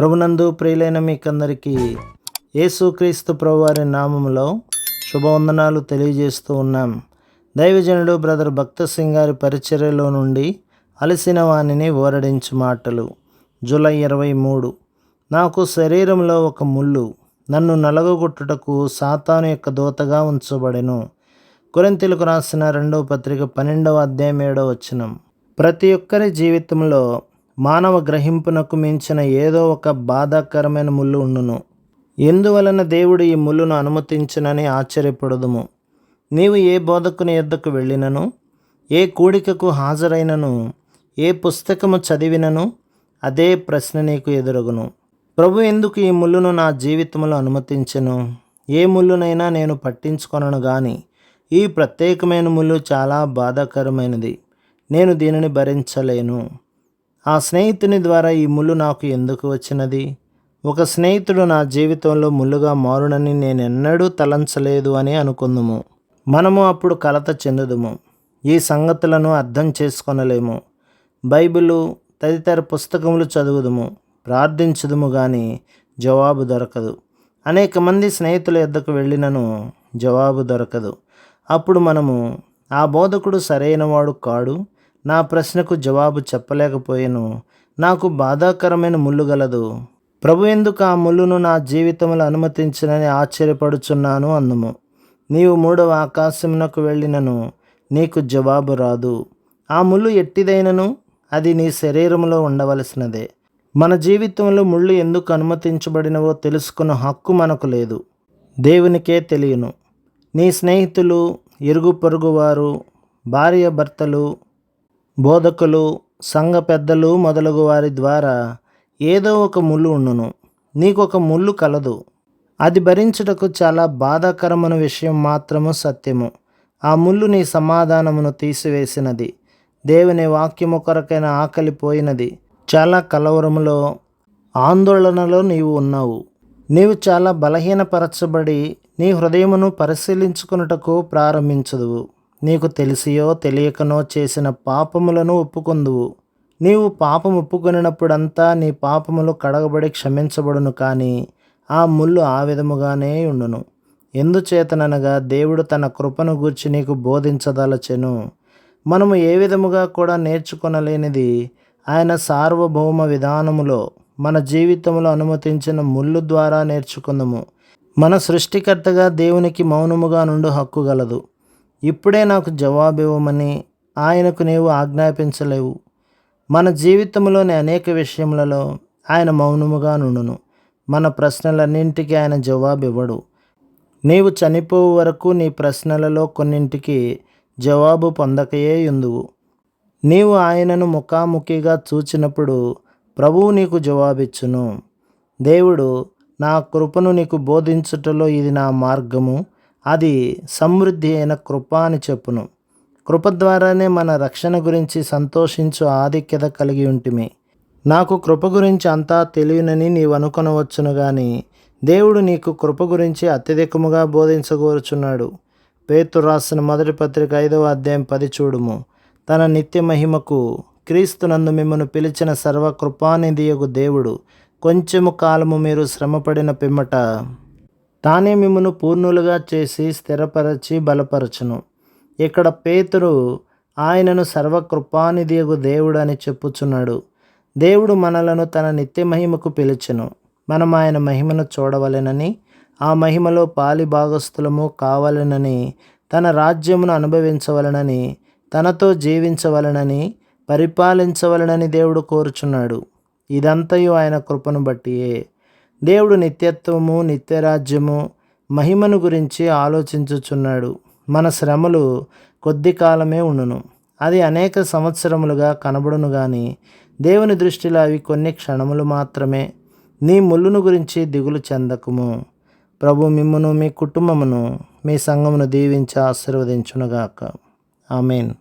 ప్రభునందు ప్రియులైన మీకందరికీ యేసుక్రీస్తు ప్రభువారి నామములో శుభవందనాలు తెలియజేస్తూ ఉన్నాం. దైవజనుడు బ్రదర్ భక్త సింగ్ గారి పరిచర్యలో నుండి అలసిన వాణిని ఓరడించు మాటలు. జూలై 23. నాకు శరీరంలో ఒక ముళ్ళు నన్ను నలగొట్టుటకు సాతాను యొక్క దూతగా ఉంచబడెను. కొరింథీయులకు రాసిన 2వ పత్రిక 12వ అధ్యాయం 7వ వచనం. ప్రతి ఒక్కరి జీవితంలో మానవ గ్రహింపునకు మించిన ఏదో ఒక బాధాకరమైన ముళ్ళు ఉండును. ఎందువలన దేవుడు ఈ ముళ్ళును అనుమతించునని ఆశ్చర్యపడదుము. నీవు ఏ బోధకుని యొద్దకు వెళ్ళినను, ఏ కూడికకు హాజరైనను, ఏ పుస్తకము చదివినను అదే ప్రశ్న నీకు ఎదురగును. ప్రభు ఎందుకు ఈ ముళ్ళును నా జీవితంలో అనుమతించెను? ఏ ముళ్ళునైనా నేను పట్టించుకొనను గాని ఈ ప్రత్యేకమైన ముళ్ళు చాలా బాధాకరమైనది. నేను దీనిని భరించలేను. ఆ స్నేహితుని ద్వారా ఈ ముళ్ళు నాకు ఎందుకు వచ్చినది? ఒక స్నేహితుడు నా జీవితంలో ముళ్ళుగా మారునని నేనెన్నడూ తలంచలేదు అని అనుకుందుము. మనము అప్పుడు కలత చెందుదుము. ఈ సంగతులను అర్థం చేసుకొనలేము. బైబిలు తదితర పుస్తకములు చదువుదుము, ప్రార్థించుదుము కానీ జవాబు దొరకదు. అనేక మంది స్నేహితుల యొద్దకు వెళ్ళినను జవాబు దొరకదు. అప్పుడు మనము ఆ బోధకుడు సరైనవాడు కాడు, నా ప్రశ్నకు జవాబు చెప్పలేకపోయాను, నాకు బాధాకరమైన ముళ్ళు గలదు, ప్రభు ఎందుకు ఆ ముళ్ళును నా జీవితంలో అనుమతించినని ఆశ్చర్యపడుచున్నాను అందుము. నీవు 3వ ఆకాశమునకు వెళ్ళినను నీకు జవాబు రాదు. ఆ ముళ్ళు ఎట్టిదైనను అది నీ శరీరంలో ఉండవలసినదే. మన జీవితంలో ముళ్ళు ఎందుకు అనుమతించబడినవో తెలుసుకున్న హక్కు మనకు లేదు, దేవునికే తెలియను. నీ స్నేహితులు, ఇరుగు పొరుగు వారు, భార్య భర్తలు, బోధకులు, సంఘ పెద్దలు మొదలగు వారి ద్వారా ఏదో ఒక ముళ్ళు ఉండును. నీకొక ముళ్ళు కలదు. అది భరించుటకు చాలా బాధాకరమైన విషయం మాత్రము సత్యము. ఆ ముళ్ళు నీ సమాధానమును తీసివేసినది. దేవుని వాక్యము కొరకైన ఆకలి పోయినది. చాలా కలవరములో, ఆందోళనలో నీవు ఉన్నావు. నీవు చాలా బలహీనపరచబడి నీ హృదయమును పరిశీలించుకొనుటకు ప్రారంభించదువు. నీకు తెలిసియో తెలియకనో చేసిన పాపములను ఒప్పుకొందువు. నీవు పాపం ఒప్పుకొనినప్పుడంతా నీ పాపములు కడగబడి క్షమించబడును, కానీ ఆ ముళ్ళు ఆ విధముగానే ఉండును. ఎందుచేతననగా దేవుడు తన కృపను గూర్చి నీకు బోధించదలచెను. మనము ఏ విధముగా కూడా నేర్చుకొనలేనిది ఆయన సార్వభౌమ విధానములో మన జీవితంలో అనుమతించిన ముళ్ళు ద్వారా నేర్చుకుందాము. మన సృష్టికర్తగా దేవునికి మౌనముగా నుండు హక్కు గలదు. ఇప్పుడే నాకు జవాబివ్వమని ఆయనకు నీవు ఆజ్ఞాపించలేవు. మన జీవితంలోని అనేక విషయములలో ఆయన మౌనముగా నుండును. మన ప్రశ్నలన్నింటికీ ఆయన జవాబు ఇవ్వడు. నీవు చనిపోవు వరకు నీ ప్రశ్నలలో కొన్నింటికి జవాబు పొందకయే యుందువు. నీవు ఆయనను ముఖాముఖిగా చూచినప్పుడు ప్రభువు నీకు జవాబిచ్చును. దేవుడు, నా కృపను నీకు బోధించుటలో ఇది నా మార్గము, అది సమృద్ధి అయిన కృప అని చెప్పును. కృప ద్వారానే మన రక్షణ గురించి సంతోషించు ఆధిక్యత కలిగి ఉంటిమి. నాకు కృప గురించి అంతా తెలియనని నీవు అనుకొనవచ్చును గాని దేవుడు నీకు కృప గురించి అత్యధికముగా బోధించగోరుచున్నాడు. పేతురు రాసిన 1వ పత్రిక 5వ అధ్యాయం 10 చూడుము. తన నిత్య మహిమకు క్రీస్తునందు మిమ్మను పిలిచిన సర్వకృపానిధియగు దేవుడు కొంచెము కాలము మీరు శ్రమపడిన పిమ్మట తానే మిమ్మను పూర్ణులుగా చేసి స్థిరపరచి బలపరచును. ఇక్కడ పేతురు ఆయనను సర్వకృపానిధియగు దేవుడు అని చెప్పుచున్నాడు. దేవుడు మనలను తన నిత్య మహిమకు పిలిచెను. మనం ఆయన మహిమను చూడవలెనని, ఆ మహిమలో పాలి భాగస్థులము కావాలనని, తన రాజ్యమును అనుభవించవలనని, తనతో జీవించవలనని, పరిపాలించవలనని దేవుడు కోరుచున్నాడు. ఇదంతయు ఆయన కృపను బట్టియే. దేవుడు నిత్యత్వము, నిత్యరాజ్యము, మహిమను గురించి ఆలోచించుచున్నాడు. మన శ్రమలు కొద్ది కాలమే ఉండును. అది అనేక సంవత్సరములుగా కనబడును గాని దేవుని దృష్టిలో అవి కొన్ని క్షణములు మాత్రమే. నీ ముళ్ళును గురించి దిగులు చెందకుము. ప్రభు మిమ్మును, మీ కుటుంబమును, మీ సంఘమును దీవించి ఆశీర్వదించునుగాక. ఆమేన్.